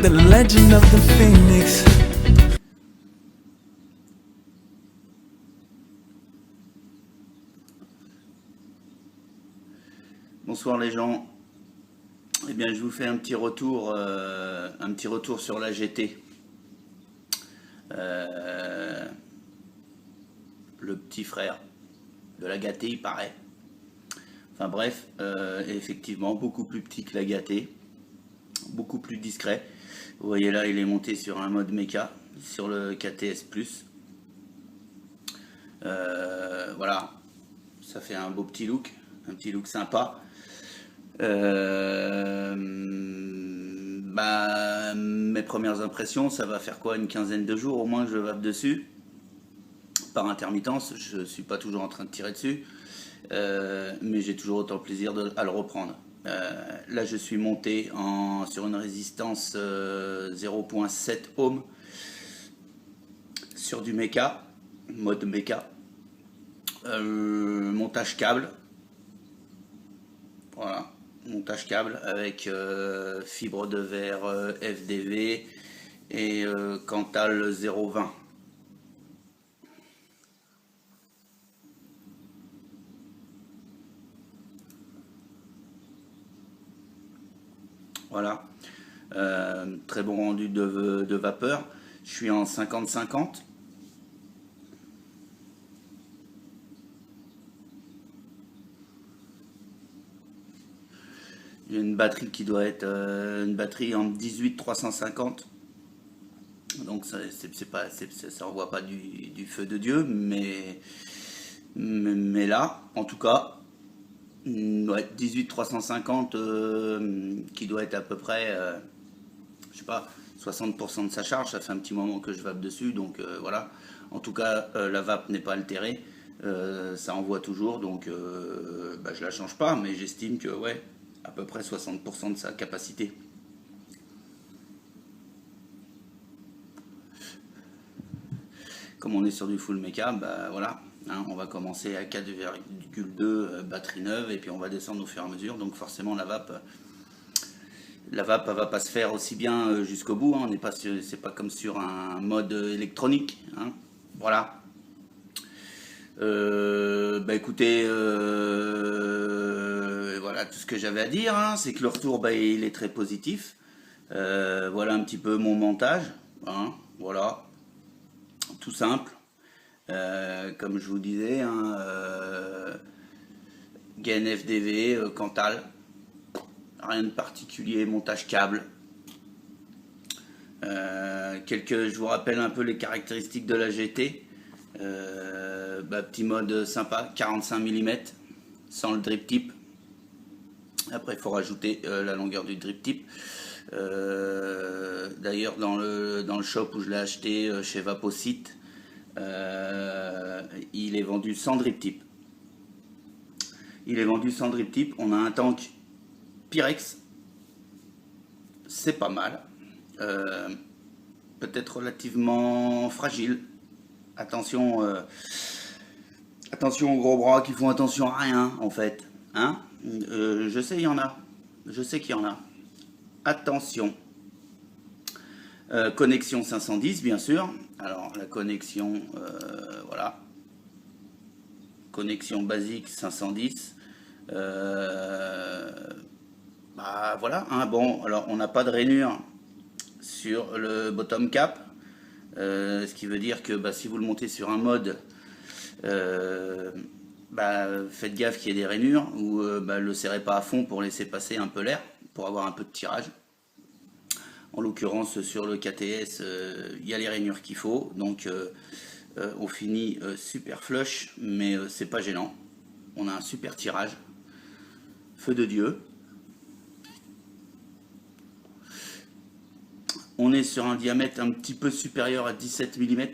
the legend of the phoenix. Bonsoir les gens. Eh bien, je vous fais un petit retour sur la GT. Le petit frère de la Gaté, il paraît. Enfin bref, effectivement, beaucoup plus petit que la Gaté, beaucoup plus discret. Vous voyez là, il est monté sur un mode méca, sur le KTS+. Voilà, ça fait un beau petit look sympa. Mes premières impressions, ça va faire quoi, une quinzaine de jours au moins que je vape dessus par intermittence. Je suis pas toujours en train de tirer dessus, mais j'ai toujours autant de plaisir à le reprendre. Là je suis monté sur une résistance 0.7 ohm sur du méca, mode méca, montage câble. Voilà, montage câble avec fibre de verre FDV et Cantal 0.20. Voilà, très bon rendu de vapeur. Je suis en 50-50. J'ai une batterie qui doit être une batterie en 18-350. Donc ça envoie pas du feu de Dieu, mais là, en tout cas, ouais, 18-350 qui doit être à peu près, je sais pas, 60% de sa charge. Ça fait un petit moment que je vape dessus, donc voilà. En tout cas, la vape n'est pas altérée, ça envoie toujours, donc je la change pas, mais j'estime que ouais, à peu près 60% de sa capacité. Comme on est sur du full méca, voilà, hein, on va commencer à 4,2 batterie neuve et puis on va descendre au fur et à mesure. Donc forcément la vape elle va pas se faire aussi bien jusqu'au bout. Hein. C'est pas comme sur un mode électronique. Hein. Voilà. Écoutez, voilà tout ce que j'avais à dire. Hein. C'est que le retour, il est très positif. Voilà un petit peu mon montage. Hein. Voilà. Tout simple, comme je vous disais, hein, gain FDV, Cantal, rien de particulier, montage câble. Je vous rappelle un peu les caractéristiques de la GT. Petit mode sympa, 45 mm, sans le drip tip. Après, il faut rajouter la longueur du drip tip. D'ailleurs, dans le shop où je l'ai acheté chez Vaposite, il est vendu sans drip tip. On a un tank Pyrex, c'est pas mal. Peut-être relativement fragile. Attention, attention aux gros bras qui font attention à rien en fait. Hein, je sais, il y en a. Je sais qu'il y en a. Attention. Connexion 510 bien sûr. Alors la connexion, voilà. Connexion basique 510. Voilà. Hein, bon, alors on n'a pas de rainure sur le bottom cap. Ce qui veut dire que si vous le montez sur un mode, faites gaffe qu'il y ait des rainures ou le serrez pas à fond pour laisser passer un peu l'air, pour avoir un peu de tirage. En l'occurrence sur le KTS, il y a les rainures qu'il faut, donc on finit super flush, mais c'est pas gênant. On a un super tirage, feu de Dieu. On est sur un diamètre un petit peu supérieur à 17 mm.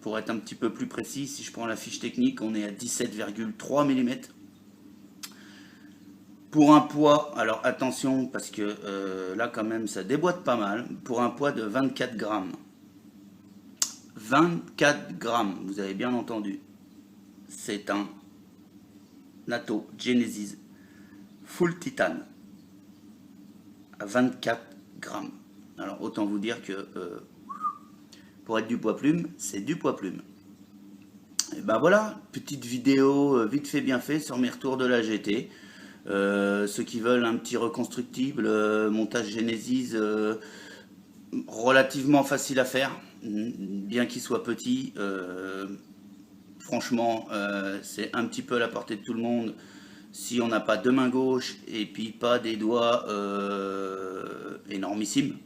Pour être un petit peu plus précis, si je prends la fiche technique, on est à 17,3 mm. Pour un poids, alors attention, parce que là quand même ça déboîte pas mal, pour un poids de 24 grammes. 24 grammes, vous avez bien entendu. C'est un NATO Genesis Full Titane à 24 grammes. Alors autant vous dire que pour être du poids plume, c'est du poids plume. Et ben voilà, petite vidéo vite fait bien fait sur mes retours de la GT. Ceux qui veulent un petit reconstructible, montage Genesis relativement facile à faire, bien qu'il soit petit. Franchement, c'est un petit peu à la portée de tout le monde si on n'a pas deux mains gauches et puis pas des doigts énormissimes.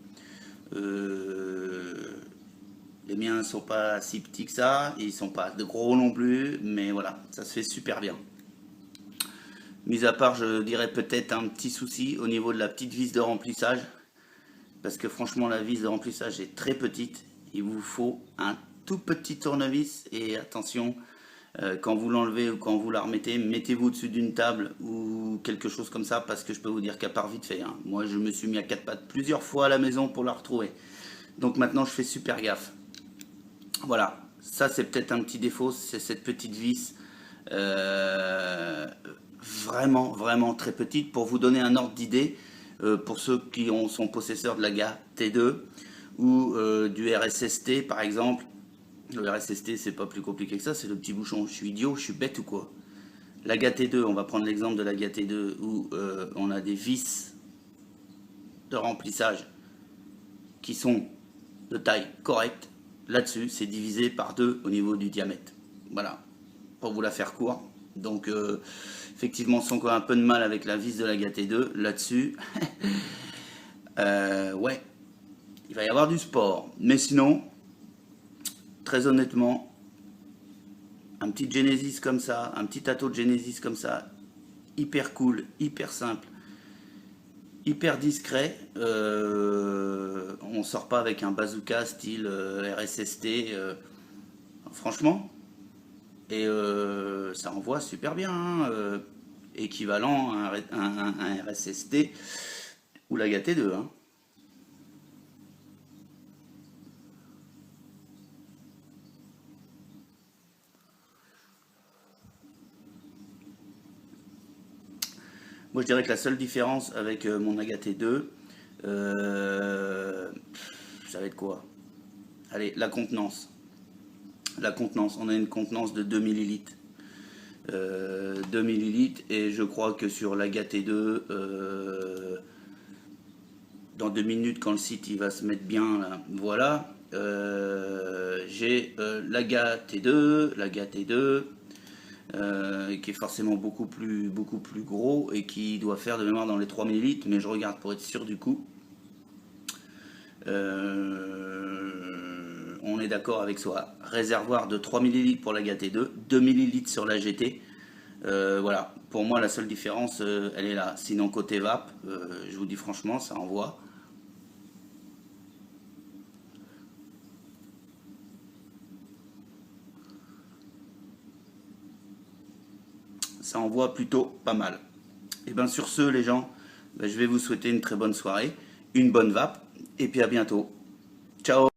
Les miens sont pas si petits que ça, ils sont pas de gros non plus, mais voilà, ça se fait super bien. Mis à part, je dirais peut-être un petit souci au niveau de la petite vis de remplissage, parce que franchement la vis de remplissage est très petite. Il vous faut un tout petit tournevis et attention, quand vous l'enlevez ou quand vous la remettez, mettez-vous au-dessus d'une table ou quelque chose comme ça, parce que je peux vous dire qu'à part vite fait, hein, moi je me suis mis à quatre pattes plusieurs fois à la maison pour la retrouver. Donc maintenant je fais super gaffe. Voilà, ça c'est peut-être un petit défaut, c'est cette petite vis vraiment très petite. Pour vous donner un ordre d'idée, pour ceux qui sont possesseurs de la GA T2 ou du RSST par exemple, le RSST c'est pas plus compliqué que ça, c'est le petit bouchon. Je suis idiot, je suis bête ou quoi? La GA T2, on va prendre l'exemple de la GA T2 où on a des vis de remplissage qui sont de taille correcte. Là-dessus, c'est divisé par 2 au niveau du diamètre. Voilà, pour vous la faire court. Donc, effectivement, sans encore un peu de mal avec la vis de la GA T2, là-dessus, ouais, il va y avoir du sport. Mais sinon, très honnêtement, un petit Genesis comme ça, un petit Tato de Genesis comme ça, hyper cool, hyper simple, hyper discret. On sort pas avec un bazooka style RSST, franchement, et ça envoie super bien, hein, équivalent à un RSST ou la GA T2, hein. Moi je dirais que la seule différence avec mon AGA T2, ça va être quoi? Allez, la contenance. La contenance, on a une contenance de 2 millilitres. 2 millilitres, et je crois que sur l'AGA T2, dans 2 minutes quand le site il va se mettre bien là, voilà, j'ai l'AGA T2, qui est forcément beaucoup plus gros et qui doit faire de mémoire dans les 3 millilitres, mais je regarde pour être sûr du coup. On est d'accord avec soi. Réservoir de 3 millilitres pour la GA T2, 2 millilitres sur la GT. Voilà, pour moi la seule différence elle est là. Sinon côté vape, je vous dis franchement, ça envoie. Ça envoie plutôt pas mal. Et bien sur ce les gens, je vais vous souhaiter une très bonne soirée, une bonne vape, et puis à bientôt. Ciao!